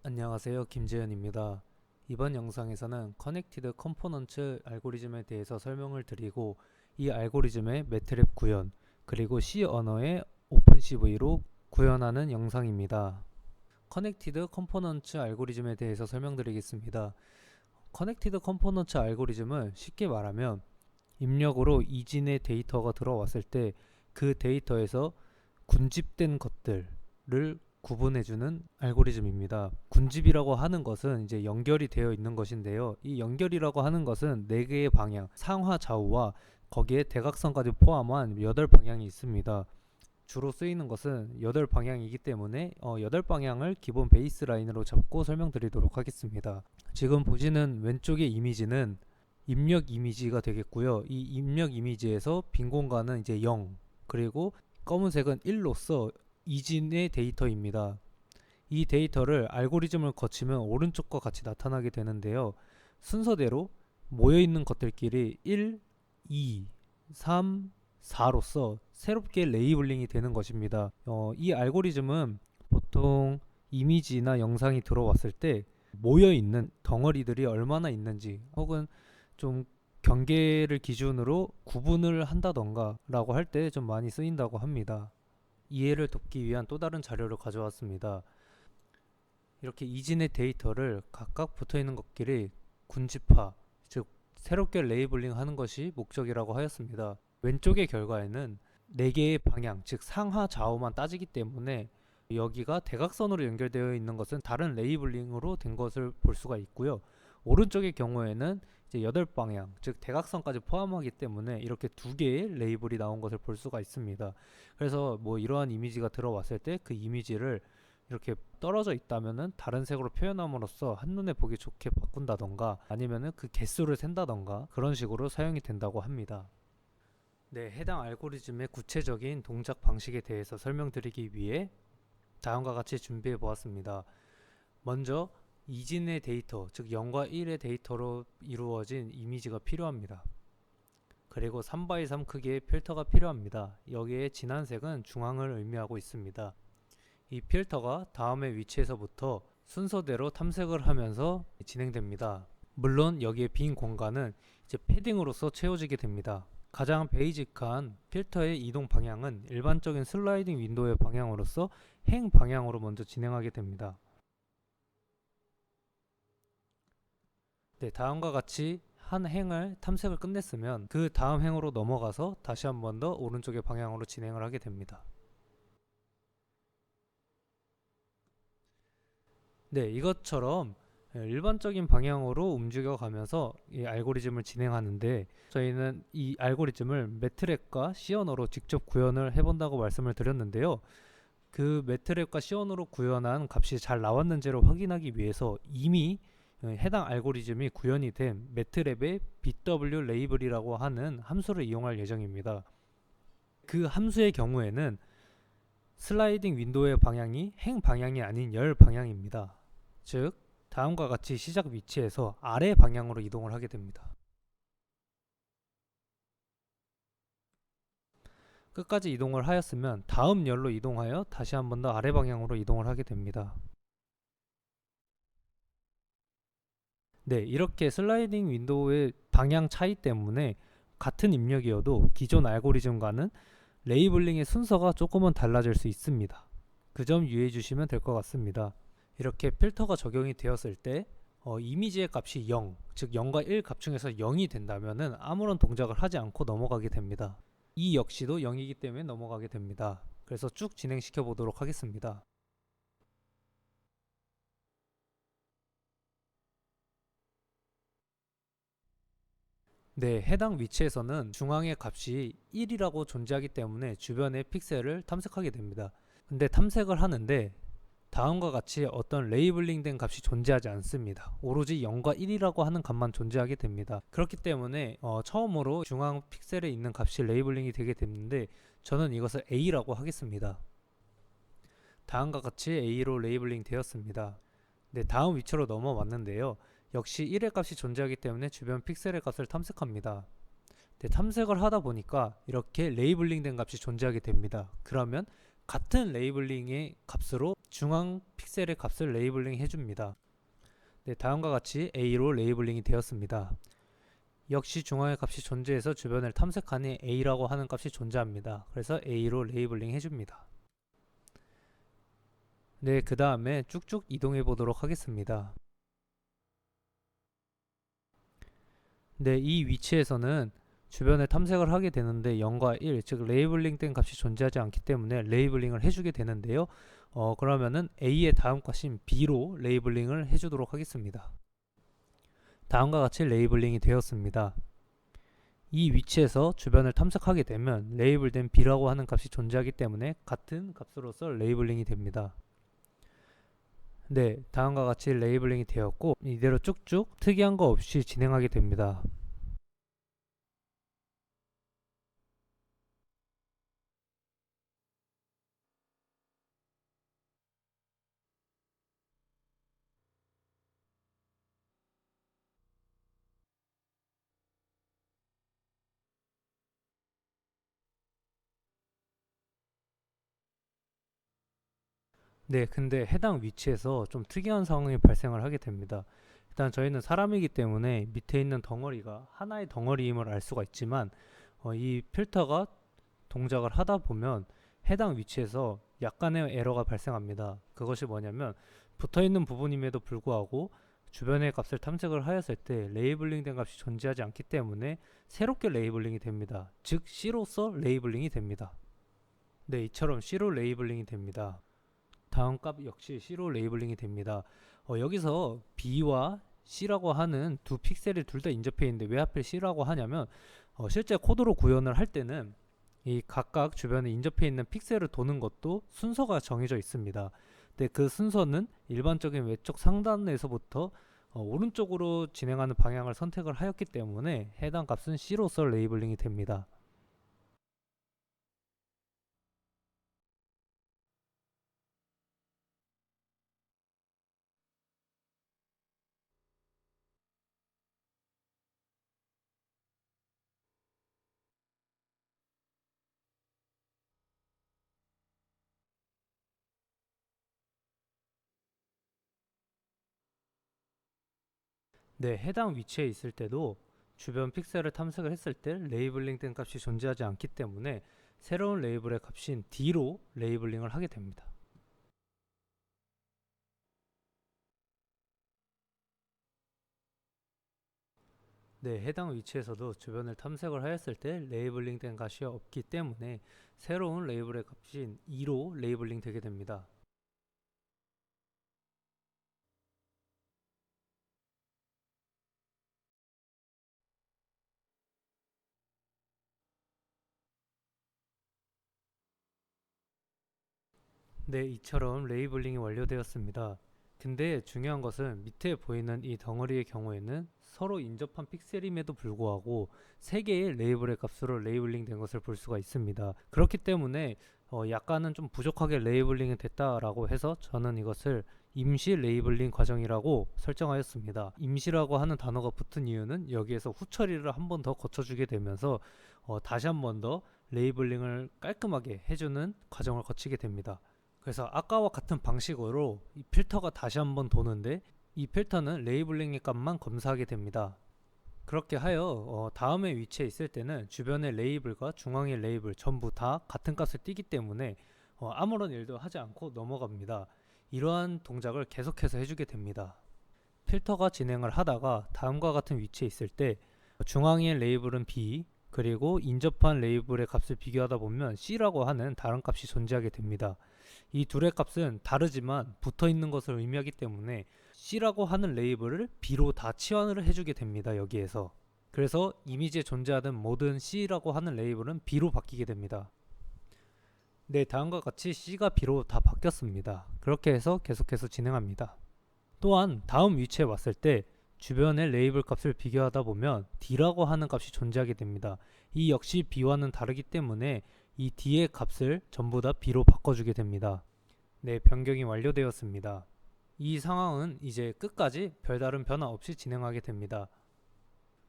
안녕하세요, 김재현입니다. 이번 영상에서는 커넥티드 컴포넌츠 알고리즘에 대해서 설명을 드리고, 이 알고리즘의 매트랩 구현, 그리고 C 언어의 오픈CV로 구현하는 영상입니다. 커넥티드 컴포넌츠 알고리즘에 대해서 설명드리겠습니다. 커넥티드 컴포넌츠 알고리즘은 쉽게 말하면 입력으로 이진의 데이터가 들어왔을 때 그 데이터에서 군집된 것들을 구분해주는 알고리즘입니다. 군집이라고 하는 것은 이제 연결이 되어 있는 것인데요. 이 연결이라고 하는 것은 4개의 방향, 상하 좌우와 거기에 대각선까지 포함한 8방향이 있습니다. 주로 쓰이는 것은 8방향이기 때문에 8방향을 기본 베이스 라인으로 잡고 설명드리도록 하겠습니다. 지금 보시는 왼쪽의 이미지는 입력 이미지가 되겠고요. 이 입력 이미지에서 빈 공간은 이제 0, 그리고 검은색은 1로서 이진의 데이터입니다. 이 데이터를 알고리즘을 거치면 오른쪽과 같이 나타나게 되는데요. 순서대로 모여있는 것들끼리 1, 2, 3, 4로서 새롭게 레이블링이 되는 것입니다. 이 알고리즘은 보통 이미지나 영상이 들어왔을 때 모여있는 덩어리들이 얼마나 있는지, 혹은 좀 경계를 기준으로 구분을 한다던가 라고 할 때 좀 많이 쓰인다고 합니다. 이해를 돕기 위한 또 다른 자료를 가져왔습니다. 이렇게 이진의 데이터를 각각 붙어있는 것끼리 군집화, 즉 새롭게 레이블링 하는 것이 목적이라고 하였습니다. 왼쪽의 결과에는 4개의 방향, 즉 상하 좌우만 따지기 때문에 여기가 대각선으로 연결되어 있는 것은 다른 레이블링으로 된 것을 볼 수가 있고요. 오른쪽의 경우에는 이제 8방향, 즉 대각선까지 포함하기 때문에 이렇게 2개의 레이블이 나온 것을 볼 수가 있습니다. 그래서 뭐 이러한 이미지가 들어왔을 때 그 이미지를 이렇게 떨어져 있다면은 다른 색으로 표현함으로써 한눈에 보기 좋게 바꾼다던가, 아니면은 그 개수를 센다던가, 그런 식으로 사용이 된다고 합니다. 네, 해당 알고리즘의 구체적인 동작 방식에 대해서 설명드리기 위해 다음과 같이 준비해 보았습니다. 먼저 이진의 데이터, 즉 0과 1의 데이터로 이루어진 이미지가 필요합니다. 그리고 3x3 크기의 필터가 필요합니다. 여기에 진한 색은 중앙을 의미하고 있습니다. 이 필터가 다음의 위치에서부터 순서대로 탐색을 하면서 진행됩니다. 물론 여기에 빈 공간은 이제 패딩으로서 채워지게 됩니다. 가장 베이직한 필터의 이동 방향은 일반적인 슬라이딩 윈도우의 방향으로서 행 방향으로 먼저 진행하게 됩니다. 네, 다음과 같이 한 행을 탐색을 끝냈으면 그 다음 행으로 넘어가서 다시 한 번 더 오른쪽의 방향으로 진행을 하게 됩니다. 네, 이것처럼 일반적인 방향으로 움직여가면서 이 알고리즘을 진행하는데, 저희는 이 알고리즘을 매트랩과 C 언어로 직접 구현을 해본다고 말씀을 드렸는데요. 그 매트랩과 C 언어로 구현한 값이 잘 나왔는지를 확인하기 위해서 이미 해당 알고리즘이 구현이 된 매트랩의 BW 레이블이라고 하는 함수를 이용할 예정입니다. 그 함수의 경우에는 슬라이딩 윈도우의 방향이 행 방향이 아닌 열 방향입니다. 즉 다음과 같이 시작 위치에서 아래 방향으로 이동을 하게 됩니다. 끝까지 이동을 하였으면 다음 열로 이동하여 다시 한 번 더 아래 방향으로 이동을 하게 됩니다. 네, 이렇게 슬라이딩 윈도우의 방향 차이 때문에 같은 입력이어도 기존 알고리즘과는 레이블링의 순서가 조금은 달라질 수 있습니다. 그 점 유의해 주시면 될 것 같습니다. 이렇게 필터가 적용이 되었을 때 이미지의 값이 0, 즉 0과 1 값 중에서 0이 된다면 아무런 동작을 하지 않고 넘어가게 됩니다. 이 역시도 0이기 때문에 넘어가게 됩니다. 그래서 쭉 진행시켜 보도록 하겠습니다. 네, 해당 위치에서는 중앙의 값이 1이라고 존재하기 때문에 주변의 픽셀을 탐색하게 됩니다. 근데 탐색을 하는데 다음과 같이 어떤 레이블링 된 값이 존재하지 않습니다. 오로지 0과 1이라고 하는 값만 존재하게 됩니다. 그렇기 때문에 처음으로 중앙 픽셀에 있는 값이 레이블링이 되게 됐는데, 저는 이것을 A라고 하겠습니다. 다음과 같이 A로 레이블링 되었습니다. 네, 다음 위치로 넘어왔는데요. 역시 1의 값이 존재하기 때문에 주변 픽셀의 값을 탐색합니다. 네, 탐색을 하다 보니까 이렇게 레이블링 된 값이 존재하게 됩니다. 그러면 같은 레이블링의 값으로 중앙 픽셀의 값을 레이블링 해줍니다. 네, 다음과 같이 A로 레이블링이 되었습니다. 역시 중앙의 값이 존재해서 주변을 탐색하니 A라고 하는 값이 존재합니다. 그래서 A로 레이블링 해줍니다. 네, 그 다음에 쭉쭉 이동해 보도록 하겠습니다. 네, 이 위치에서는 주변에 탐색을 하게 되는데 0과 1, 즉 레이블링 된 값이 존재하지 않기 때문에 레이블링을 해주게 되는데요. 그러면은 A의 다음 값인 B로 레이블링을 해주도록 하겠습니다. 다음과 같이 레이블링이 되었습니다. 이 위치에서 주변을 탐색하게 되면 레이블된 B라고 하는 값이 존재하기 때문에 같은 값으로서 레이블링이 됩니다. 네, 다음과 같이 레이블링이 되었고 이대로 쭉쭉 특이한 거 없이 진행하게 됩니다. 네, 근데 해당 위치에서 좀 특이한 상황이 발생을 하게 됩니다. 일단 저희는 사람이기 때문에 밑에 있는 덩어리가 하나의 덩어리임을 알 수가 있지만 이 필터가 동작을 하다 보면 해당 위치에서 약간의 에러가 발생합니다. 그것이 뭐냐면 붙어있는 부분임에도 불구하고 주변의 값을 탐색을 하였을 때 레이블링 된 값이 존재하지 않기 때문에 새롭게 레이블링이 됩니다. 즉 C로서 레이블링이 됩니다. 네, 이처럼 C로 레이블링이 됩니다. 다음 값 역시 C로 레이블링이 됩니다. 여기서 B와 C라고 하는 두 픽셀이 둘 다 인접해 있는데 왜 하필 C라고 하냐면 실제 코드로 구현을 할 때는 이 각각 주변에 인접해 있는 픽셀을 도는 것도 순서가 정해져 있습니다. 근데 그 순서는 일반적인 왼쪽 상단에서부터 오른쪽으로 진행하는 방향을 선택을 하였기 때문에 해당 값은 C로서 레이블링이 됩니다. 네, 해당 위치에 있을 때도 주변 픽셀을 탐색을 했을 때 레이블링 된 값이 존재하지 않기 때문에 새로운 레이블의 값인 D로 레이블링을 하게 됩니다. 네, 해당 위치에서도 주변을 탐색을 하였을 때 레이블링 된 값이 없기 때문에 새로운 레이블의 값인 2로 레이블링 되게 됩니다. 네, 이처럼 레이블링이 완료되었습니다. 근데 중요한 것은 밑에 보이는 이 덩어리의 경우에는 서로 인접한 픽셀임에도 불구하고 3개의 레이블의 값으로 레이블링 된 것을 볼 수가 있습니다. 그렇기 때문에 약간은 좀 부족하게 레이블링이 됐다라고 해서 저는 이것을 임시 레이블링 과정이라고 설정하였습니다. 임시라고 하는 단어가 붙은 이유는 여기에서 후처리를 한 번 더 거쳐주게 되면서 다시 한 번 더 레이블링을 깔끔하게 해주는 과정을 거치게 됩니다. 그래서 아까와 같은 방식으로 이 필터가 다시 한번 도는데 이 필터는 레이블링의 값만 검사하게 됩니다. 그렇게 하여 다음의 위치에 있을 때는 주변의 레이블과 중앙의 레이블 전부 다 같은 값을 띠기 때문에 아무런 일도 하지 않고 넘어갑니다. 이러한 동작을 계속해서 해주게 됩니다. 필터가 진행을 하다가 다음과 같은 위치에 있을 때 중앙의 레이블은 B, 그리고 인접한 레이블의 값을 비교하다 보면 C라고 하는 다른 값이 존재하게 됩니다. 이 둘의 값은 다르지만 붙어있는 것을 의미하기 때문에 C라고 하는 레이블을 B로 다 치환을 해주게 됩니다. 여기에서. 그래서 이미지에 존재하던 모든 C라고 하는 레이블은 B로 바뀌게 됩니다. 네, 다음과 같이 C가 B로 다 바뀌었습니다. 그렇게 해서 계속해서 진행합니다. 또한 다음 위치에 왔을 때 주변의 레이블 값을 비교하다 보면 D라고 하는 값이 존재하게 됩니다. 이 역시 B와는 다르기 때문에 이 D의 값을 전부 다 B로 바꿔주게 됩니다. 네, 변경이 완료되었습니다. 이 상황은 이제 끝까지 별다른 변화 없이 진행하게 됩니다.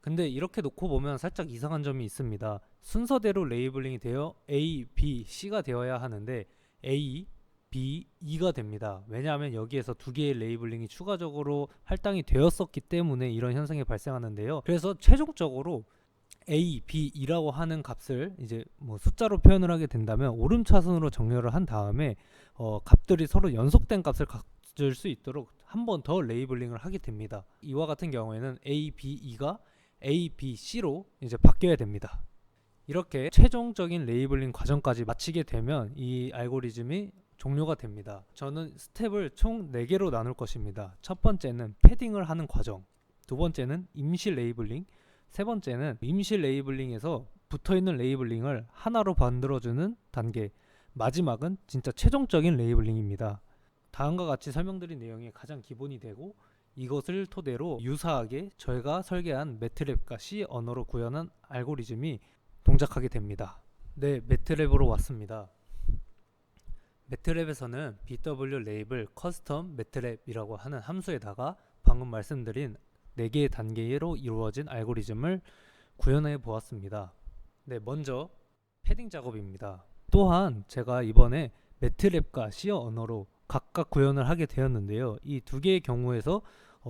근데 이렇게 놓고 보면 살짝 이상한 점이 있습니다. 순서대로 레이블링이 되어 A, B, C가 되어야 하는데 A, B, E가 됩니다. 왜냐하면 여기에서 두 개의 레이블링이 추가적으로 할당이 되었었기 때문에 이런 현상이 발생하는데요. 그래서 최종적으로 A, B, E라고 하는 값을 이제 뭐 숫자로 표현을 하게 된다면 오름차순으로 정렬을 한 다음에 값들이 서로 연속된 값을 가질 수 있도록 한 번 더 레이블링을 하게 됩니다. 이와 같은 경우에는 A, B, E가 A, B, C로 이제 바뀌어야 됩니다. 이렇게 최종적인 레이블링 과정까지 마치게 되면 이 알고리즘이 종료가 됩니다. 저는 스텝을 총 4개로 나눌 것입니다. 첫 번째는 패딩을 하는 과정, 두 번째는 임시 레이블링, 세 번째는 임시 레이블링에서 붙어있는 레이블링을 하나로 만들어주는 단계, 마지막은 진짜 최종적인 레이블링입니다. 다음과 같이 설명드린 내용이 가장 기본이 되고 이것을 토대로 유사하게 저희가 설계한 매트랩과 C 언어로 구현한 알고리즘이 동작하게 됩니다. 네, 매트랩으로 왔습니다. 매트랩에서는 BW 레이블 커스텀 매트랩이라고 하는 함수에다가 방금 말씀드린 4개의 단계로 이루어진 알고리즘을 구현해 보았습니다. 네, 먼저 패딩 작업입니다. 또한 제가 이번에 매트랩과 C 언어로 각각 구현을 하게 되었는데요. 이 두 개의 경우에서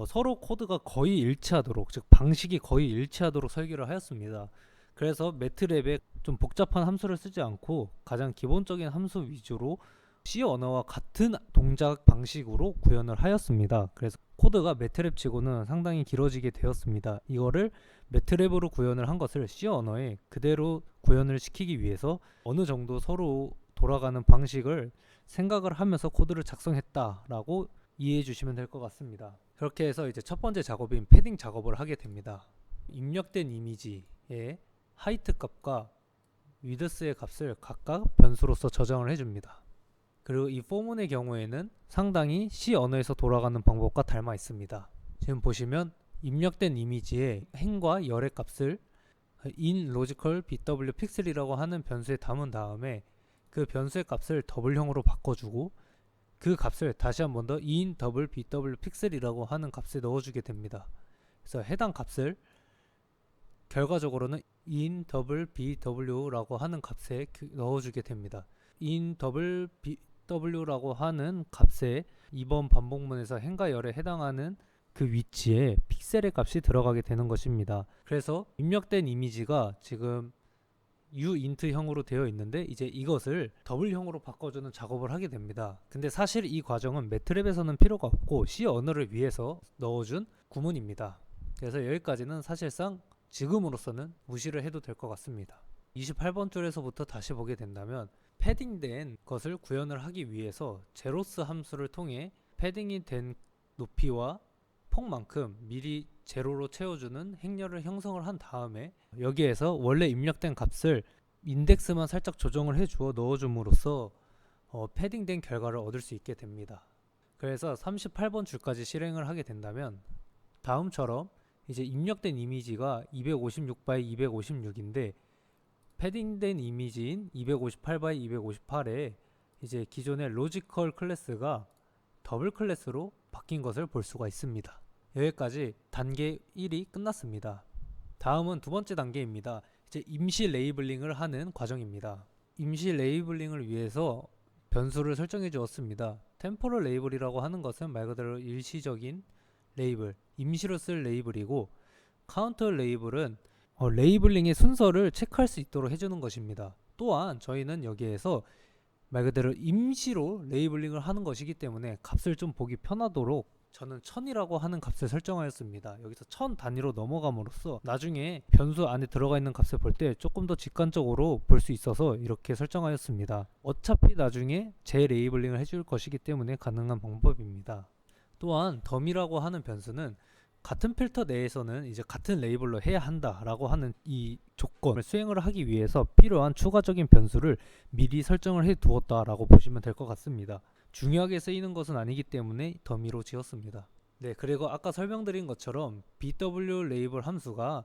서로 코드가 거의 일치하도록, 즉 방식이 거의 일치하도록 설계를 하였습니다. 그래서 매트랩에 좀 복잡한 함수를 쓰지 않고 가장 기본적인 함수 위주로 C 언어와 같은 동작 방식으로 구현을 하였습니다. 그래서 코드가 매트랩 치고는 상당히 길어지게 되었습니다. 이거를 매트랩으로 구현을 한 것을 C 언어에 그대로 구현을 시키기 위해서 어느 정도 서로 돌아가는 방식을 생각을 하면서 코드를 작성했다라고 이해해 주시면 될 것 같습니다. 그렇게 해서 이제 첫 번째 작업인 패딩 작업을 하게 됩니다. 입력된 이미지의 하이트 값과 위드스의 값을 각각 변수로서 저장을 해줍니다. 그리고 이 포문의 경우에는 상당히 C 언어에서 돌아가는 방법과 닮아 있습니다. 지금 보시면 입력된 이미지의 행과 열의 값을 in logical bw pixel이라고 하는 변수에 담은 다음에 그 변수의 값을 더블형으로 바꿔주고 그 값을 다시 한 번 더 in double bw pixel이라고 하는 값에 넣어주게 됩니다. 그래서 해당 값을 결과적으로는 in double bw라고 하는 값에 넣어주게 됩니다. in double bw라고 하는 값에 이번 반복문에서 행과 열에 해당하는 그 위치에 픽셀의 값이 들어가게 되는 것입니다. 그래서 입력된 이미지가 지금 uint형으로 되어 있는데 이제 이것을 더블형으로 바꿔주는 작업을 하게 됩니다. 근데 사실 이 과정은 매트랩에서는 필요가 없고 C 언어를 위해서 넣어준 구문입니다. 그래서 여기까지는 사실상 지금으로서는 무시를 해도 될 것 같습니다. 28번 줄에서부터 다시 보게 된다면 패딩된 것을 구현을 하기 위해서 제로스 함수를 통해 패딩이 된 높이와 폭만큼 미리 제로로 채워주는 행렬을 형성을 한 다음에 여기에서 원래 입력된 값을 인덱스만 살짝 조정을 해주어 넣어줌으로써 패딩된 결과를 얻을 수 있게 됩니다. 그래서 38번 줄까지 실행을 하게 된다면 다음처럼 이제 입력된 이미지가 256 x 256인데 패딩된 이미지인 258 x 258에 이제 기존의 로지컬 클래스가 더블 클래스로 바뀐 것을 볼 수가 있습니다. 여기까지 단계 1이 끝났습니다. 다음은 두 번째 단계입니다. 이제 임시 레이블링을 하는 과정입니다. 임시 레이블링을 위해서 변수를 설정해 주었습니다. 템포럴 레이블이라고 하는 것은 말 그대로 일시적인 레이블, 임시로 쓸 레이블이고 카운터 레이블은 레이블링의 순서를 체크할 수 있도록 해주는 것입니다. 또한 저희는 여기에서 말 그대로 임시로 레이블링을 하는 것이기 때문에 값을 좀 보기 편하도록 저는 1000이라고 하는 값을 설정하였습니다. 여기서 1000 단위로 넘어감으로써 나중에 변수 안에 들어가 있는 값을 볼 때 조금 더 직관적으로 볼 수 있어서 이렇게 설정하였습니다. 어차피 나중에 재레이블링을 해줄 것이기 때문에 가능한 방법입니다. 또한 덤이라고 하는 변수는 같은 필터 내에서는 이제 같은 레이블로 해야 한다라고 하는 이 조건을 수행을 하기 위해서 필요한 추가적인 변수를 미리 설정을 해 두었다라고 보시면 될 것 같습니다. 중요하게 쓰이는 것은 아니기 때문에 더미로 지었습니다. 네, 그리고 아까 설명드린 것처럼 BW 레이블 함수가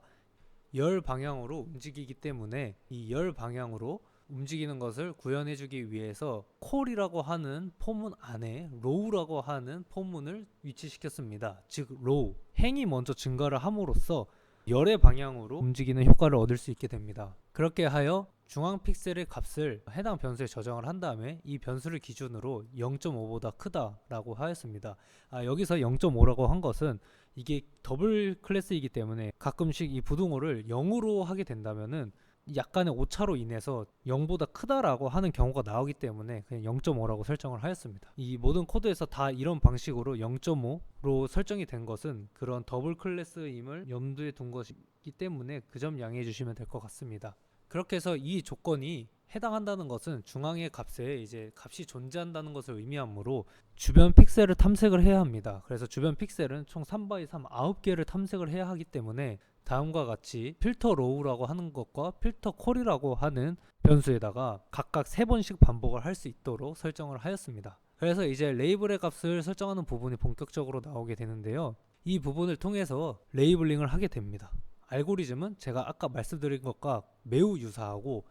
열 방향으로 움직이기 때문에 이 열 방향으로 움직이는 것을 구현해주기 위해서 콜이라고 하는 포문 안에 로우라고 하는 포문을 위치시켰습니다. 즉 로우, 행이 먼저 증가를 함으로써 열의 방향으로 움직이는 효과를 얻을 수 있게 됩니다. 그렇게 하여 중앙 픽셀의 값을 해당 변수에 저장을 한 다음에 이 변수를 기준으로 0.5보다 크다라고 하였습니다. 여기서 0.5라고 한 것은 이게 더블 클래스이기 때문에 가끔씩 이 부등호를 0으로 하게 된다면은 약간의 오차로 인해서 0보다 크다라고 하는 경우가 나오기 때문에 그냥 0.5라고 설정을 하였습니다. 이 모든 코드에서 다 이런 방식으로 0.5로 설정이 된 것은 그런 더블 클래스임을 염두에 둔 것이기 때문에 그 점 양해해 주시면 될 것 같습니다. 그렇게 해서 이 조건이 해당한다는 것은 중앙의 값에 이제 값이 존재한다는 것을 의미하므로 주변 픽셀을 탐색을 해야 합니다. 그래서 주변 픽셀은 총 3x3 9개를 탐색을 해야 하기 때문에 다음과 같이 필터 로우라고 하는 것과 필터 콜이라고 하는 변수에다가 각각 3번씩 반복을 할 수 있도록 설정을 하였습니다. 그래서 이제 레이블의 값을 설정하는 부분이 본격적으로 나오게 되는데요. 이 부분을 통해서 레이블링을 하게 됩니다. 알고리즘은 제가 아까 말씀드린 것과 매우 유사하고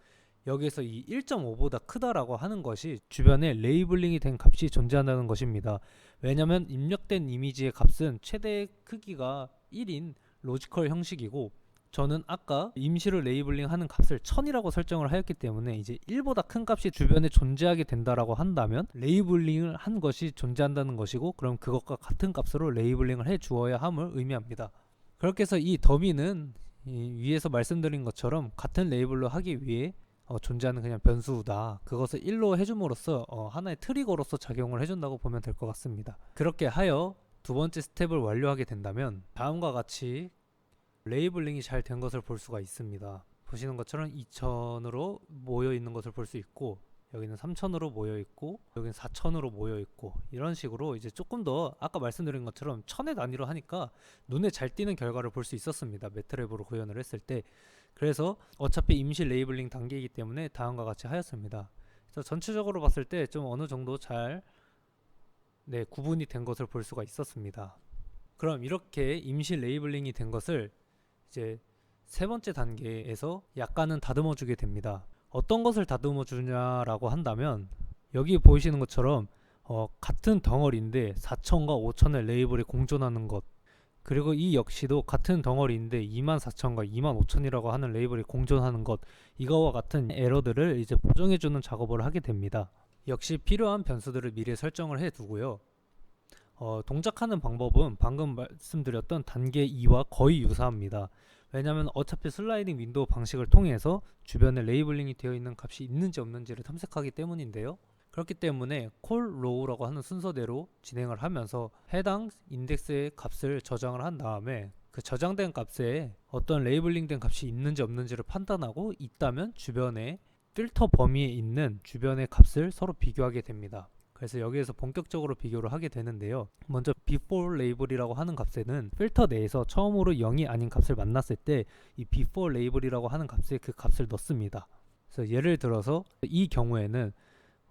여기에서 이 1.5보다 크다라고 하는 것이 주변에 레이블링이 된 값이 존재한다는 것입니다. 왜냐하면 입력된 이미지의 값은 최대 크기가 1인 로지컬 형식이고 저는 아까 임시로 레이블링 하는 값을 1000이라고 설정을 하였기 때문에 이제 1보다 큰 값이 주변에 존재하게 된다라고 한다면 레이블링을 한 것이 존재한다는 것이고 그럼 그것과 같은 값으로 레이블링을 해 주어야 함을 의미합니다. 그렇게 해서 이 더미는 위에서 말씀드린 것처럼 같은 레이블로 하기 위해 존재하는 그냥 변수다. 그것을 1로 해줌으로써 하나의 트리거로서 작용을 해준다고 보면 될 것 같습니다. 그렇게 하여 두 번째 스텝을 완료하게 된다면 다음과 같이 레이블링이 잘 된 것을 볼 수가 있습니다. 보시는 것처럼 2000으로 모여 있는 것을 볼 수 있고 여기는 3000으로 모여 있고 여기는 4000으로 모여 있고 이런 식으로 이제 조금 더 아까 말씀드린 것처럼 1000의 단위로 하니까 눈에 잘 띄는 결과를 볼 수 있었습니다. 매트랩으로 구현을 했을 때. 그래서 어차피 임시 레이블링 단계이기 때문에 다음과 같이 하였습니다. 그래서 전체적으로 봤을 때 좀 어느 정도 잘 구분이 된 것을 볼 수가 있었습니다. 그럼 이렇게 임시 레이블링이 된 것을 이제 세 번째 단계에서 약간은 다듬어 주게 됩니다. 어떤 것을 다듬어 주냐라고 한다면 여기 보이시는 것처럼 같은 덩어리인데 4000과 5000의 레이블이 공존하는 것, 그리고 이 역시도 같은 덩어리인데 24000과 25000이라고 하는 레이블이 공존하는 것, 이거와 같은 에러들을 이제 보정해 주는 작업을 하게 됩니다. 역시 필요한 변수들을 미리 설정을 해 두고요. 동작하는 방법은 방금 말씀드렸던 단계 2와 거의 유사합니다. 왜냐하면 어차피 슬라이딩 윈도우 방식을 통해서 주변에 레이블링이 되어 있는 값이 있는지 없는지를 탐색하기 때문인데요. 그렇기 때문에 콜 로우라고 하는 순서대로 진행을 하면서 해당 인덱스의 값을 저장을 한 다음에 그 저장된 값에 어떤 레이블링 된 값이 있는지 없는지를 판단하고 있다면 주변에 필터 범위에 있는 주변의 값을 서로 비교하게 됩니다. 그래서 여기에서 본격적으로 비교를 하게 되는데요. 먼저 before 레이블이라고 하는 값에는 필터 내에서 처음으로 0이 아닌 값을 만났을 때 이 before 레이블이라고 하는 값에 그 값을 넣습니다. 그래서 예를 들어서 이 경우에는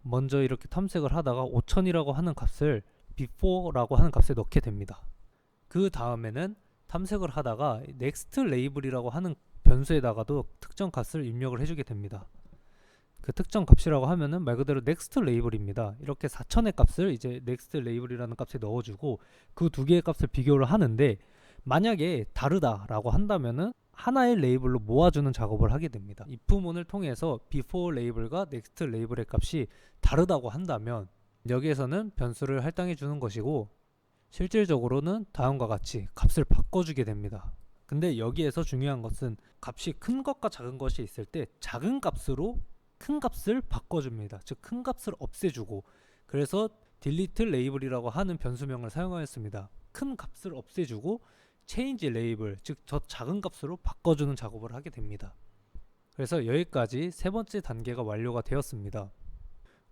먼저 이렇게 탐색을 하다가 5000이라고 하는 값을 before라고 하는 값에 넣게 됩니다. 그 다음에는 탐색을 하다가 next 레이블이라고 하는 변수에다가도 특정 값을 입력을 해주게 됩니다. 그 특정 값이라고 하면은 말 그대로 next 레이블입니다. 이렇게 4000의 값을 이제 next 레이블이라는 값에 넣어주고 그 두 개의 값을 비교를 하는데 만약에 다르다라고 한다면은 하나의 레이블로 모아주는 작업을 하게 됩니다. if문을 통해서 before 레이블과 next 레이블의 값이 다르다고 한다면 여기에서는 변수를 할당해 주는 것이고 실질적으로는 다음과 같이 값을 바꿔주게 됩니다. 근데 여기에서 중요한 것은 값이 큰 것과 작은 것이 있을 때 작은 값으로 큰 값을 바꿔줍니다. 즉 큰 값을 없애주고, 그래서 delete 레이블이라고 하는 변수명을 사용하였습니다. 큰 값을 없애주고 change 레이블, 즉 저 작은 값으로 바꿔주는 작업을 하게 됩니다. 그래서 여기까지 세 번째 단계가 완료가 되었습니다.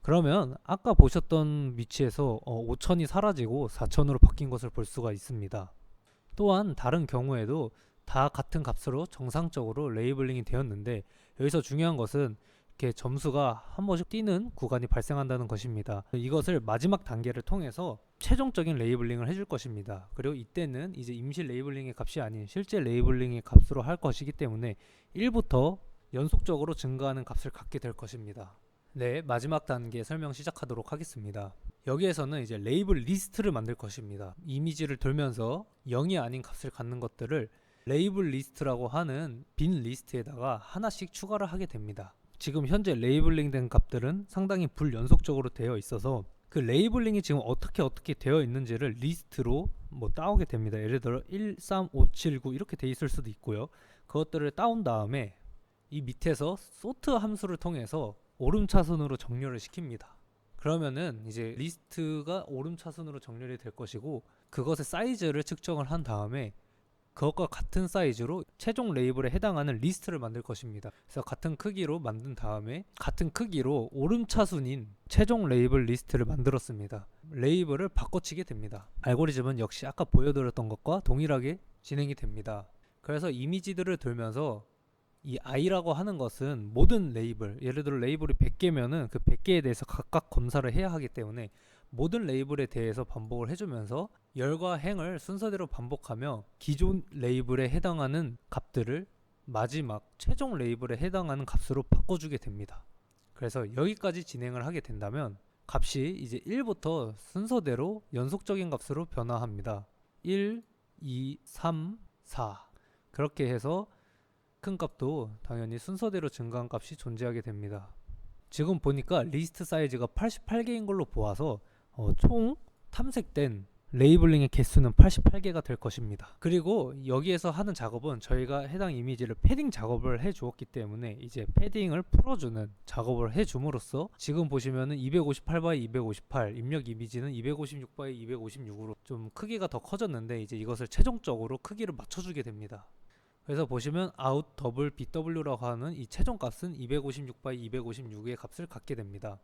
그러면 아까 보셨던 위치에서 5000이 사라지고 4000으로 바뀐 것을 볼 수가 있습니다. 또한 다른 경우에도 다 같은 값으로 정상적으로 레이블링이 되었는데 여기서 중요한 것은 이렇게 점수가 한 번씩 뛰는 구간이 발생한다는 것입니다. 이것을 마지막 단계를 통해서 최종적인 레이블링을 해줄 것입니다. 그리고 이때는 이제 임시 레이블링의 값이 아닌 실제 레이블링의 값으로 할 것이기 때문에 1부터 연속적으로 증가하는 값을 갖게 될 것입니다. 네, 마지막 단계 설명 시작하도록 하겠습니다. 여기에서는 이제 레이블 리스트를 만들 것입니다. 이미지를 돌면서 0이 아닌 값을 갖는 것들을 레이블 리스트라고 하는 빈 리스트에다가 하나씩 추가를 하게 됩니다. 지금 현재 레이블링 된 값들은 상당히 불연속적으로 되어 있어서 그 레이블링이 지금 어떻게 되어 있는지를 리스트로 따오게 됩니다. 예를 들어 1, 3, 5, 7, 9 이렇게 돼 있을 수도 있고요. 그것들을 따온 다음에 이 밑에서 sort 함수를 통해서 오름차순으로 정렬을 시킵니다. 그러면은 이제 리스트가 오름차순으로 정렬이 될 것이고, 그것의 사이즈를 측정을 한 다음에 그것과 같은 사이즈로 최종 레이블에 해당하는 리스트를 만들 것입니다. 그래서 같은 크기로 만든 다음에 같은 크기로 오름차순인 최종 레이블 리스트를 만들었습니다. 레이블을 바꿔치게 됩니다. 알고리즘은 역시 아까 보여드렸던 것과 동일하게 진행이 됩니다. 그래서 이미지들을 들면서 이 i라고 하는 것은 모든 레이블, 예를 들어 레이블이 100개면은 그 100개에 대해서 각각 검사를 해야 하기 때문에 모든 레이블에 대해서 반복을 해주면서 열과 행을 순서대로 반복하며 기존 레이블에 해당하는 값들을 마지막 최종 레이블에 해당하는 값으로 바꿔주게 됩니다. 그래서 여기까지 진행을 하게 된다면 값이 이제 1부터 순서대로 연속적인 값으로 변화합니다. 1, 2, 3, 4 그렇게 해서 큰 값도 당연히 순서대로 증가한 값이 존재하게 됩니다. 지금 보니까 리스트 사이즈가 88개인 걸로 보아서 총 탐색된 레이블링의 개수는 88개가 될 것입니다. 그리고 여기에서 하는 작업은 저희가 해당 이미지를 패딩 작업을 해 주었기 때문에 이제 패딩을 풀어주는 작업을 해 줌으로써 지금 보시면은 258x 258 입력 이미지는 256x 256으로 좀 크기가 더 커졌는데 이제 이것을 최종적으로 크기를 맞춰주게 됩니다. 그래서 보시면 out 더블 bw라고 하는 이 최종 값은 256x 256의 값을 갖게 됩니다.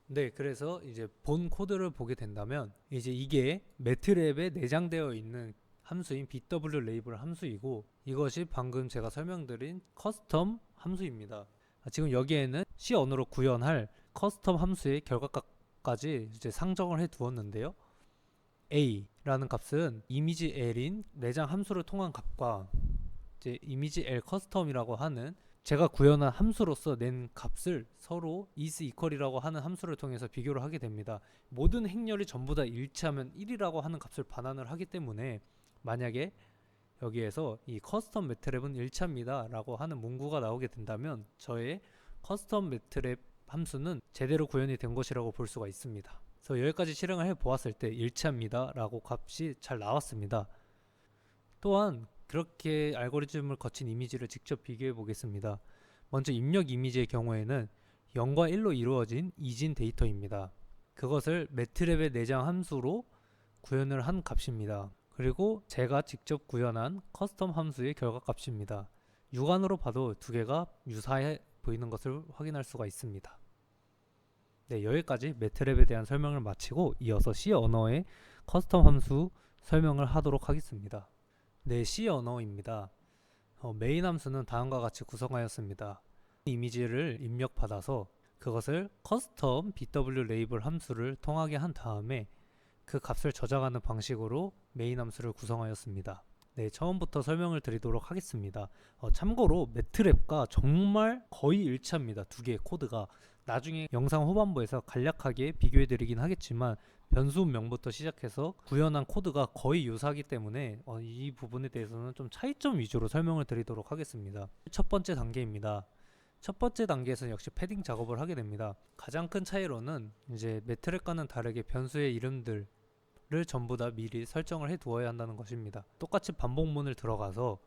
네, 그래서 이제 본 코드를 보게 된다면 이제 이게 매트랩에 내장되어 있는 함수인 bw 레이블 함수이고, 이것이 방금 제가 설명드린 커스텀 함수입니다. 지금 여기에는 C 언어로 구현할 커스텀 함수의 결과값까지 이제 상정을 해 두었는데요. A라는 값은 이미지 L인 내장 함수를 통한 값과 이제 이미지 L 커스텀이라고 하는 제가 구현한 함수로서 낸 값을 서로 is equal이라고 하는 함수를 통해서 비교를 하게 됩니다. 모든 행렬이 전부 다 일치하면 1이라고 하는 값을 반환을 하기 때문에 만약에 여기에서 이 커스텀 매트랩은 일치합니다 라고 하는 문구가 나오게 된다면 저의 커스텀 매트랩 함수는 제대로 구현이 된 것이라고 볼 수가 있습니다. 그래서 여기까지 실행을 해 보았을 때 일치합니다 라고 값이 잘 나왔습니다. 또한 그렇게 알고리즘을 거친 이미지를 직접 비교해 보겠습니다. 먼저 입력 이미지의 경우에는 0과 1로 이루어진 이진 데이터입니다. 그것을 매트랩의 내장 함수로 구현을 한 값입니다. 그리고 제가 직접 구현한 커스텀 함수의 결과값입니다. 육안으로 봐도 두 개가 유사해 보이는 것을 확인할 수가 있습니다. 네, 여기까지 매트랩에 대한 설명을 마치고 이어서 C 언어의 커스텀 함수 설명을 하도록 하겠습니다. 네, C 언어입니다. 메인 함수는 다음과 같이 구성하였습니다. 이미지를 입력받아서 그것을 커스텀 bw 레이블 함수를 통하게 한 다음에 그 값을 저장하는 방식으로 메인 함수를 구성하였습니다. 네, 처음부터 설명을 드리도록 하겠습니다. 참고로 매트랩과 정말 거의 일치합니다. 두 개의 코드가. 나중에 영상 후반부에서 간략하게 비교해 드리긴 하겠지만 변수명부터 시작해서 구현한 코드가 거의 유사하기 때문에 이 부분에 대해서는 좀 차이점 위주로 설명을 드리도록 하겠습니다. 첫 번째 단계입니다. 첫 번째 단계에서는 역시 패딩 작업을 하게 됩니다. 가장 큰 차이로는 이제 매트랩과는 다르게 변수의 이름들을 전부 다 미리 설정을 해 두어야 한다는 것입니다. 똑같이 반복문을 들어가서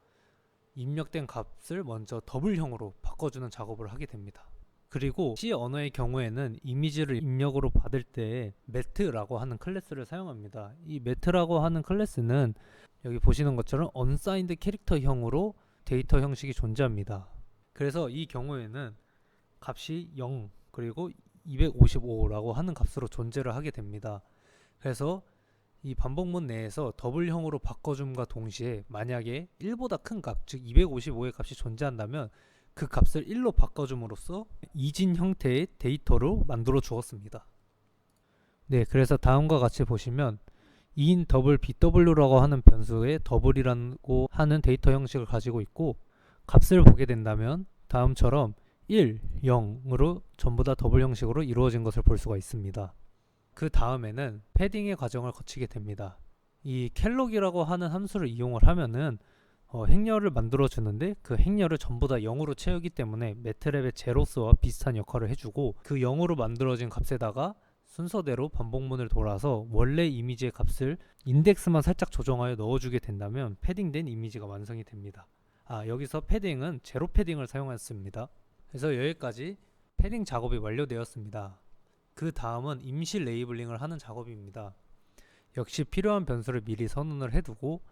입력된 값을 먼저 더블형으로 바꿔주는 작업을 하게 됩니다. 그리고 C 언어의 경우에는 이미지를 입력으로 받을 때 매트라고 하는 클래스를 사용합니다. 이 매트라고 하는 클래스는 여기 보시는 것처럼 unsigned 캐릭터형으로 데이터 형식이 존재합니다. 그래서 이 경우에는 값이 0 그리고 255라고 하는 값으로 존재를 하게 됩니다. 그래서 이 반복문 내에서 더블형으로 바꿔줌과 동시에 만약에 1보다 큰 값, 즉 255의 값이 존재한다면 그 값을 1로 바꿔줌으로써 이진 형태의 데이터로 만들어 주었습니다. 네, 그래서 다음과 같이 보시면 in 더블 bw라고 하는 변수의 더블이라고 하는 데이터 형식을 가지고 있고, 값을 보게 된다면 다음처럼 1, 0으로 전부 다 더블 형식으로 이루어진 것을 볼 수가 있습니다. 그 다음에는 패딩의 과정을 거치게 됩니다. 이 캘록이라고 하는 함수를 이용을 하면은 행렬을 만들어 주는데 그 행렬을 전부 다 0으로 채우기 때문에 매트랩의 제로스와 비슷한 역할을 해주고, 그 0으로 만들어진 값에다가 순서대로 반복문을 돌아서 원래 이미지의 값을 인덱스만 살짝 조정하여 넣어주게 된다면 패딩된 이미지가 완성이 됩니다. 여기서 패딩은 제로 패딩을 사용했습니다. 그래서 여기까지 패딩 작업이 완료되었습니다. 그 다음은 임시 레이블링을 하는 작업입니다. 역시 필요한 변수를 미리 선언을 해두고,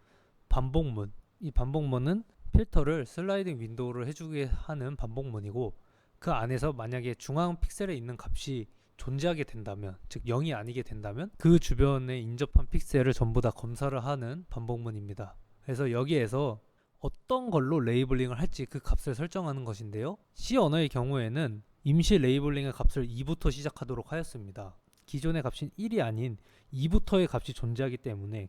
반복문, 이 반복문은 필터를 슬라이딩 윈도우를 해주게 하는 반복문이고, 그 안에서 만약에 중앙 픽셀에 있는 값이 존재하게 된다면, 즉 0이 아니게 된다면 그 주변에 인접한 픽셀을 전부 다 검사를 하는 반복문입니다. 그래서 여기에서 어떤 걸로 레이블링을 할지 그 값을 설정하는 것인데요, C 언어의 경우에는 임시 레이블링의 값을 2부터 시작하도록 하였습니다. 기존의 값인 1이 아닌 2부터의 값이 존재하기 때문에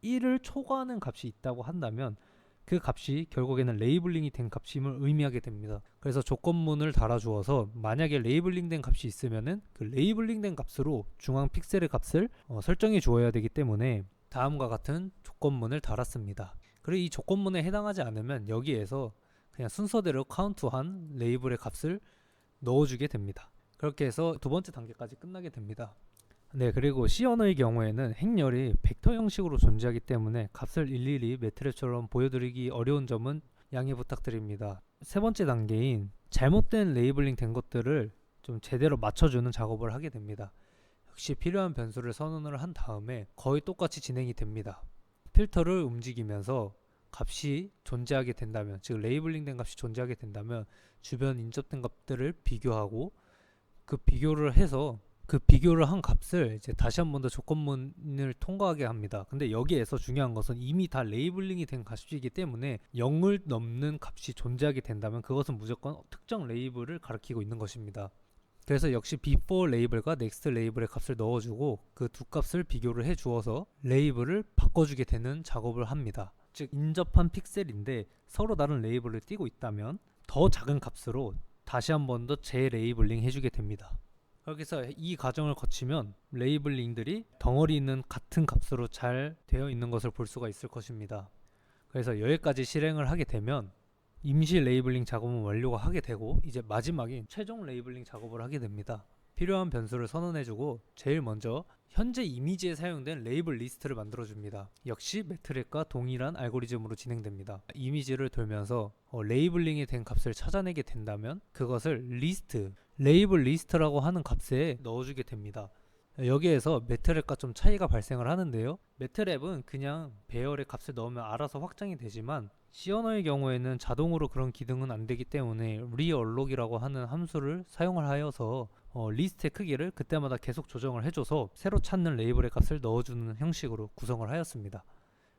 1을 초과하는 값이 있다고 한다면 그 값이 결국에는 레이블링이 된 값임을 의미하게 됩니다. 그래서 조건문을 달아주어서 만약에 레이블링 된 값이 있으면은 그 레이블링 된 값으로 중앙 픽셀의 값을 설정해 주어야 되기 때문에 다음과 같은 조건문을 달았습니다. 그리고 이 조건문에 해당하지 않으면 여기에서 그냥 순서대로 카운트한 레이블의 값을 넣어주게 됩니다. 그렇게 해서 두 번째 단계까지 끝나게 됩니다. 네, 그리고 C 언어의 경우에는 행렬이 벡터 형식으로 존재하기 때문에 값을 일일이 매트랩처럼 보여드리기 어려운 점은 양해 부탁드립니다. 세 번째 단계인 잘못된 레이블링 된 것들을 좀 제대로 맞춰주는 작업을 하게 됩니다. 역시 필요한 변수를 선언을 한 다음에 거의 똑같이 진행이 됩니다. 필터를 움직이면서 값이 존재하게 된다면, 즉 레이블링 된 값이 존재하게 된다면 주변 인접된 값들을 비교하고, 그 비교를 해서 그 비교를 한 값을 이제 다시 한 번 더 조건문을 통과하게 합니다. 근데 여기에서 중요한 것은 이미 다 레이블링이 된 값이기 때문에 0을 넘는 값이 존재하게 된다면 그것은 무조건 특정 레이블을 가리키고 있는 것입니다. 그래서 역시 before 레이블과 next 레이블의 값을 넣어주고 그 두 값을 비교를 해주어서 레이블을 바꿔주게 되는 작업을 합니다. 즉 인접한 픽셀인데 서로 다른 레이블을 띄고 있다면 더 작은 값으로 다시 한 번 더 재레이블링 해주게 됩니다. 여기서 이 과정을 거치면 레이블링들이 덩어리 있는 같은 값으로 잘 되어 있는 것을 볼 수가 있을 것입니다. 그래서 여기까지 실행을 하게 되면 임시 레이블링 작업은 완료가 하게 되고, 이제 마지막인 최종 레이블링 작업을 하게 됩니다. 필요한 변수를 선언해주고 제일 먼저 현재 이미지에 사용된 레이블 리스트를 만들어줍니다. 역시 매트랩과 동일한 알고리즘으로 진행됩니다. 이미지를 돌면서 레이블링이 된 값을 찾아내게 된다면 그것을 리스트, 레이블 리스트라고 하는 값에 넣어주게 됩니다. 여기에서 매트랩과 좀 차이가 발생을 하는데요, 매트랩은 그냥 배열의 값을 넣으면 알아서 확장이 되지만 C 언어의 경우에는 자동으로 그런 기능은 안 되기 때문에 realloc이라고 하는 함수를 사용을 하여서 리스트의 크기를 그때마다 계속 조정을 해줘서 새로 찾는 레이블의 값을 넣어주는 형식으로 구성을 하였습니다.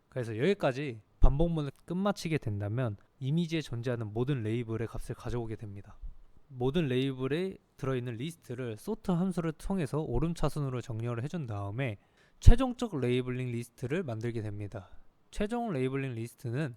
그래서 여기까지 반복문을 끝마치게 된다면 이미지에 존재하는 모든 레이블의 값을 가져오게 됩니다. 모든 레이블에 들어있는 리스트를 sort 함수를 통해서 오름차순으로 정렬을 해준 다음에 최종적 레이블링 리스트를 만들게 됩니다. 최종 레이블링 리스트는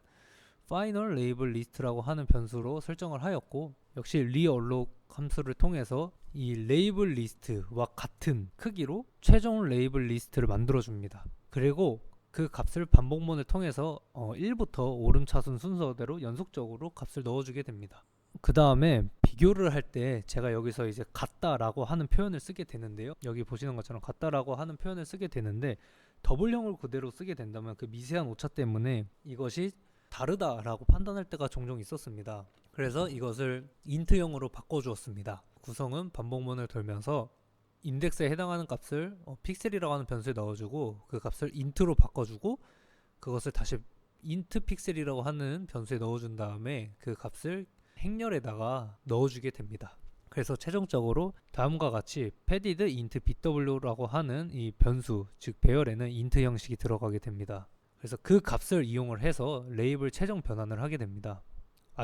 final label list라고 하는 변수로 설정을 하였고, 역시 realloc 함수를 통해서 이 레이블 리스트와 같은 크기로 최종 레이블 리스트를 만들어줍니다. 그리고 그 값을 반복문을 통해서 1부터 오름차순 순서대로 연속적으로 값을 넣어주게 됩니다. 그 다음에 비교를 할 때 제가 여기서 이제 같다라고 하는 표현을 쓰게 되는데요, 여기 보시는 것처럼 같다라고 하는 표현을 쓰게 되는데 더블형을 그대로 쓰게 된다면 그 미세한 오차 때문에 이것이 다르다라고 판단할 때가 종종 있었습니다. 그래서 이것을 인트형으로 바꿔주었습니다. 구성은 반복문을 돌면서 인덱스에 해당하는 값을 픽셀이라고 하는 변수에 넣어주고 그 값을 int로 바꿔주고 그것을 다시 int 픽셀이라고 하는 변수에 넣어준 다음에 그 값을 행렬에다가 넣어주게 됩니다. 그래서 최종적으로 다음과 같이 padded int bw라고 하는 이 변수, 즉 배열에는 int 형식이 들어가게 됩니다. 그래서 그 값을 이용을 해서 레이블 최종 변환을 하게 됩니다.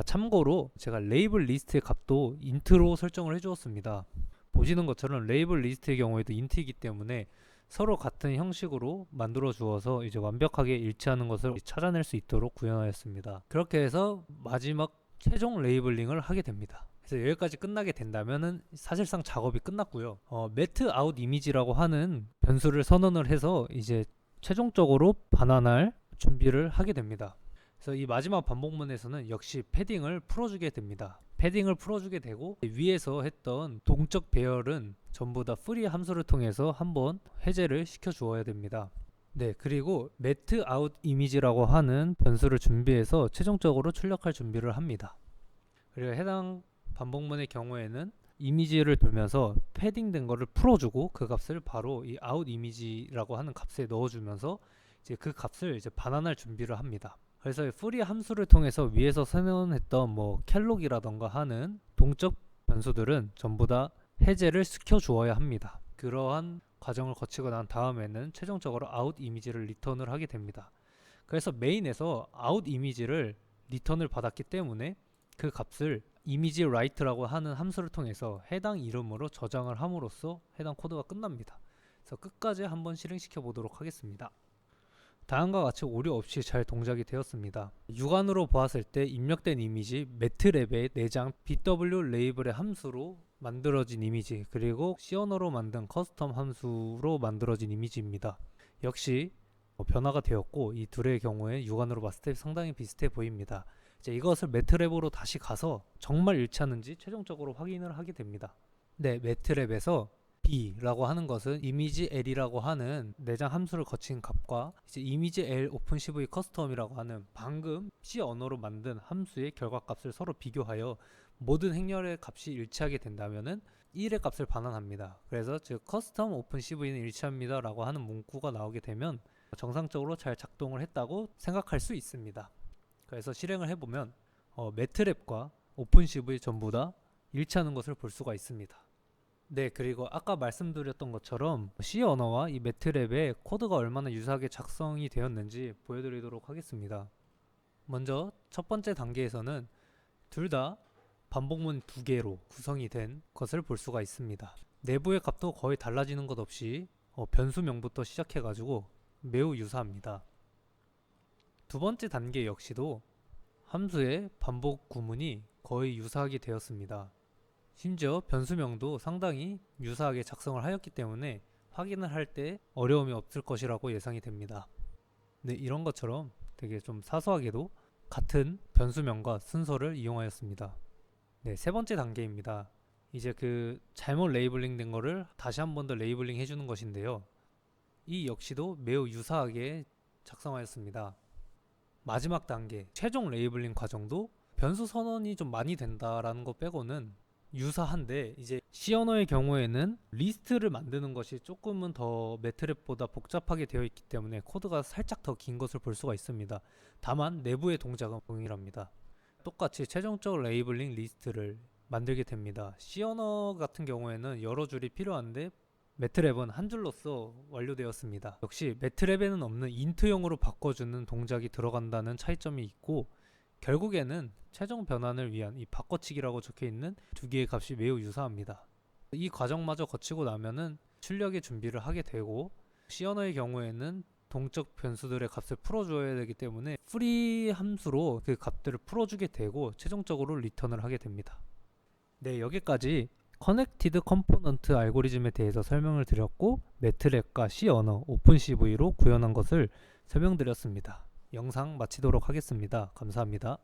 참고로 제가 레이블 리스트의 값도 int로 설정을 해주었습니다. 보시는 것처럼 레이블 리스트의 경우에도 int이기 때문에 서로 같은 형식으로 만들어 주어서 이제 완벽하게 일치하는 것을 찾아낼 수 있도록 구현하였습니다. 그렇게 해서 마지막 최종 레이블링을 하게 됩니다. 그래서 여기까지 끝나게 된다면은 사실상 작업이 끝났고요. 매트 아웃 이미지라고 하는 변수를 선언을 해서 이제 최종적으로 반환할 준비를 하게 됩니다. 그래서 이 마지막 반복문에서는 역시 패딩을 풀어주게 됩니다. 패딩을 풀어주게 되고 위에서 했던 동적 배열은 전부 다 free 함수를 통해서 한번 해제를 시켜 주어야 됩니다. 네, 그리고 매트 아웃 이미지라고 하는 변수를 준비해서 최종적으로 출력할 준비를 합니다. 그리고 해당 반복문의 경우에는 이미지를 돌면서 패딩된 거를 풀어주고 그 값을 바로 이 out 이미지라고 하는 값에 넣어주면서 이제 그 값을 이제 반환할 준비를 합니다. 그래서 free 함수를 통해서 위에서 선언했던 뭐 캘록이라던가 하는 동적 변수들은 전부 다 해제를 시켜 주어야 합니다. 그러한 과정을 거치고 난 다음에는 최종적으로 out 이미지를 리턴을 하게 됩니다. 그래서 메인에서 out 이미지를 리턴을 받았기 때문에 그 값을 이미지 write라고 하는 함수를 통해서 해당 이름으로 저장을 함으로써 해당 코드가 끝납니다. 그래서 끝까지 한번 실행시켜 보도록 하겠습니다. 다음과 같이 오류 없이 잘 동작이 되었습니다. 육안으로 보았을 때 입력된 이미지 매트랩에 내장 BW 레이블의 함수로 만들어진 이미지, 그리고 C 언어로 만든 커스텀 함수로 만들어진 이미지입니다. 역시 변화가 되었고 이 둘의 경우에 육안으로 봤을 때 상당히 비슷해 보입니다. 이제 이것을 매트랩으로 다시 가서 정말 일치하는지 최종적으로 확인을 하게 됩니다. 네, 매트랩에서 B라고 하는 것은 이미지 L이라고 하는 내장 함수를 거친 값과 이제 이미지 L 오픈CV 커스텀이라고 하는 방금 C 언어로 만든 함수의 결과값을 서로 비교하여 모든 행렬의 값이 일치하게 된다면은 1의 값을 반환합니다. 그래서 즉 커스텀 오픈CV는 일치합니다 라고 하는 문구가 나오게 되면 정상적으로 잘 작동을 했다고 생각할 수 있습니다. 그래서 실행을 해보면 매트랩과 오픈CV 전부 다 일치하는 것을 볼 수가 있습니다. 네, 그리고 아까 말씀드렸던 것처럼 C 언어와 이 매트랩의 코드가 얼마나 유사하게 작성이 되었는지 보여드리도록 하겠습니다. 먼저 첫 번째 단계에서는 둘 다 반복문 2개로 구성이 된 것을 볼 수가 있습니다. 내부의 값도 거의 달라지는 것 없이 변수명부터 시작해가지고 매우 유사합니다. 두 번째 단계 역시도 함수의 반복 구문이 거의 유사하게 되었습니다. 심지어 변수명도 상당히 유사하게 작성을 하였기 때문에 확인을 할 때 어려움이 없을 것이라고 예상이 됩니다. 네, 이런 것처럼 되게 좀 사소하게도 같은 변수명과 순서를 이용하였습니다. 네, 세 번째 단계입니다. 이제 그 잘못 레이블링 된 거를 다시 한 번 더 레이블링 해주는 것인데요. 이 역시도 매우 유사하게 작성하였습니다. 마지막 단계, 최종 레이블링 과정도 변수 선언이 좀 많이 된다라는 거 빼고는 유사한데, 이제 C 언어의 경우에는 리스트를 만드는 것이 조금은 더 매트랩보다 복잡하게 되어 있기 때문에 코드가 살짝 더 긴 것을 볼 수가 있습니다. 다만 내부의 동작은 동일합니다. 똑같이 최종적 레이블링 리스트를 만들게 됩니다. C 언어 같은 경우에는 여러 줄이 필요한데 매트랩은 한 줄로서 완료되었습니다. 역시 매트랩에는 없는 인트형으로 바꿔주는 동작이 들어간다는 차이점이 있고, 결국에는 최종 변환을 위한 이 바꿔치기라고 적혀있는 두 개의 값이 매우 유사합니다. 이 과정마저 거치고 나면은 출력의 준비를 하게 되고, C 언어의 경우에는 동적 변수들의 값을 풀어줘야 되기 때문에 free 함수로 그 값들을 풀어주게 되고 최종적으로 리턴을 하게 됩니다. 네, 여기까지 커넥티드 컴포넌트 알고리즘에 대해서 설명을 드렸고, 매트랩과 C 언어, 오픈CV로 구현한 것을 설명드렸습니다. 영상 마치도록 하겠습니다. 감사합니다.